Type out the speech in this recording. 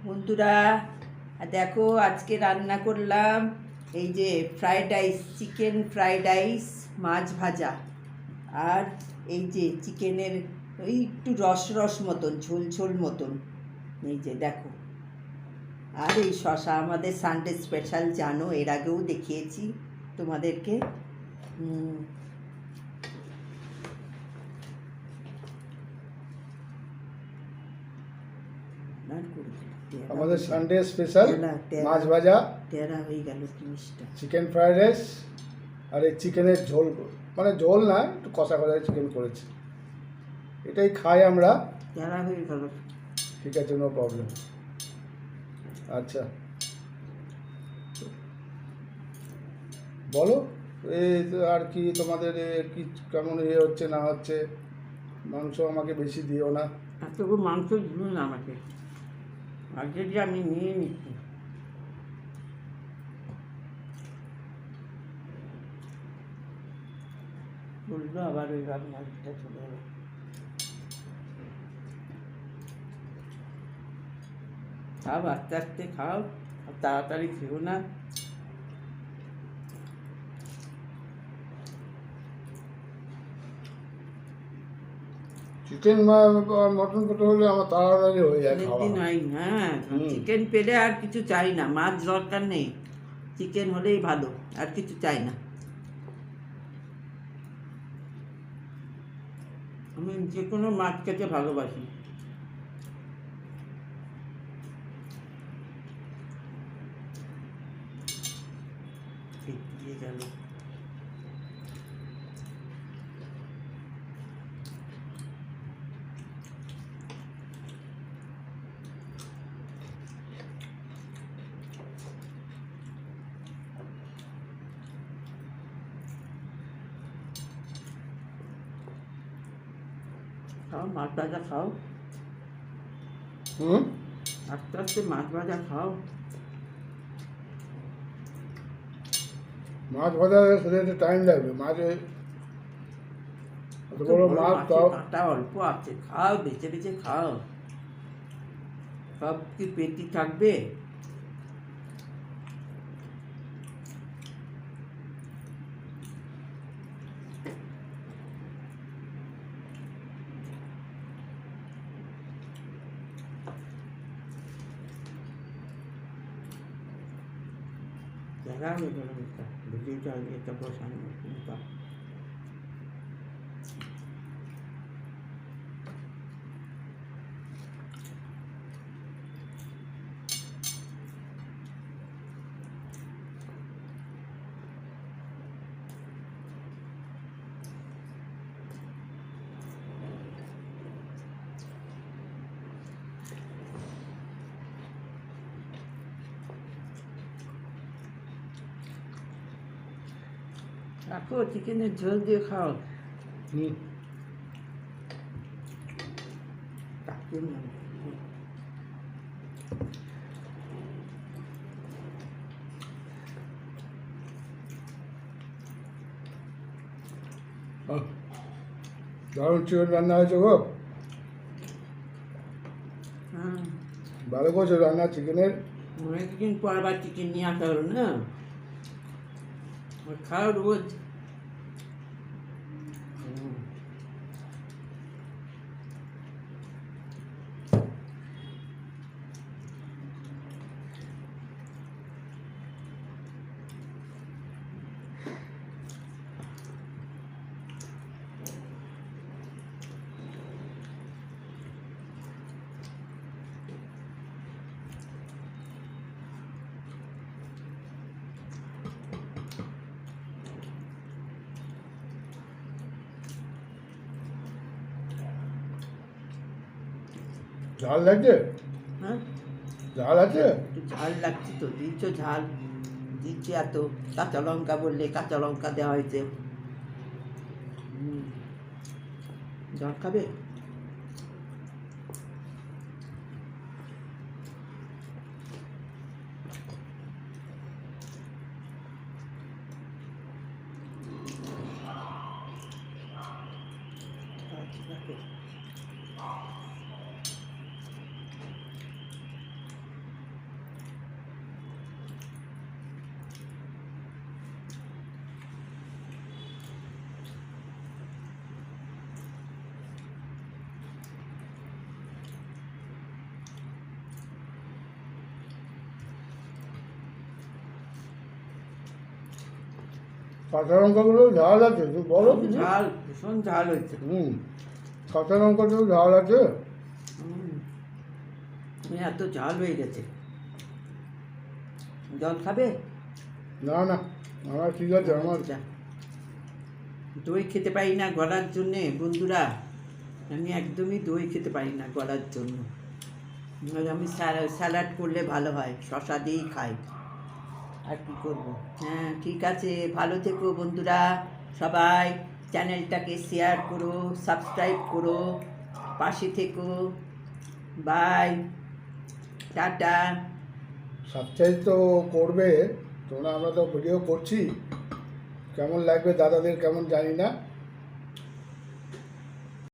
বন্ধুরা, দেখো আজকে রান্না করলাম এই যে fried rice, chicken fried rice, মাছ ভাজা, আর এই যে চিকেনের ওই একটু রস রস মতন, ঝোল ঝোল মতন, এই যে দেখো। আর এই শশা আমাদের সানডে স্পেশাল, জানো, এর আগেও দেখিয়েছি তোমাদেরকে। আমাদের সানডে স্পেশাল মাছ ভাজা, তেরা হয়ে গেল জিনিসটা, চিকেন ফ্রাইড রাইস, আর এই চিকেনের ঝোল, মানে ঝোল না, একটু কষা কষা চিকেন করেছি। এটাই খাই আমরা। তেরা হয়ে গেল। ঠিক আছে, নো প্রবলেম। আচ্ছা, বলো এই আর কি তোমাদের কি কেমন হচ্ছে না হচ্ছে? মাংস আমাকে বেশি দিও না। এতগুলো মাংস দিল না আমাকে, আজকে যে আমি নিয়ে নিচ্ছি। বললো আবার ওই মাছটা চলে গেল। খাও, আস্তে আস্তে খাও, আর তাড়াতাড়ি খেও না। চিকেন মটন ফটন হলে আমার তাড়াতাড়ি হয়ে যায় খাওয়া। দিন হয়, হ্যাঁ, চিকেন পেলে আর কিছু চাই না, মাছ দরকার নেই, চিকেন হলেই ভালো, আর কিছু চাই না। আমি যে কোনো মাছ খেতে ভালোবাসি। দিয়ে গেল। খাও, মাছ ভাজা খাও, আস্তে আস্তে মাছ ভাজা খাও। মাছ ভাজা সেটা টাইম লাগবে। মাছে অত বড় মাছ তাও কাঁটা অল্প আছে, খাও, বেছে বেছে খাও, সব কি পেটি থাকবে? জায়গা হয়ে গেল, বুঝেই তো আগে এটা বসানো চিন্তা। রাখো, চিকেনের ঝোল দিয়ে খাও। দারুণ চিকেন রান্না হয়েছে গো। ভালো করছো রান্না চিকেনের। অনেকদিন পর আবার চিকেন নিয়ে আসা হলো না, খাও রোজ। ঝাল লাগছে? হ্যাঁ, ঝাল আছে? একটু ঝাল লাগছে তো, দিচ্ছ ঝাল, দিচ্ছে এত। কাঁচা লঙ্কা বললে কাঁচা লঙ্কা দেওয়া হয়েছে। জল খাবে? কাঁচা লঙ্কাগুলো ঝাল আছে, তুই বলো কিছু। ঝাল, ভীষণ ঝাল হয়েছে। কাঁচা লঙ্কাগুলো ঝাল আছে। এত ঝাল হয়ে গেছে। জল খাবে? না না, আমার ঠিক আছে। আমার যা। দই খেতে পারি না গলার জন্যে বন্ধুরা, আমি একদমই দই খেতে পারি না গলার জন্য। আর আমি স্যালাড করলে ভালো হয়, শশা দিয়েই খাই। আর কী করবো? হ্যাঁ ঠিক আছে, ভালো থেকো বন্ধুরা সবাই। চ্যানেলটাকে শেয়ার করো, সাবস্ক্রাইব করো, পাশে থেকো। By, tata. সাবস্ক্রাইব তো করবে তোমরা, আমরা তো ভিডিও করছি, কেমন লাগবে দাদাদের কেমন জানি না।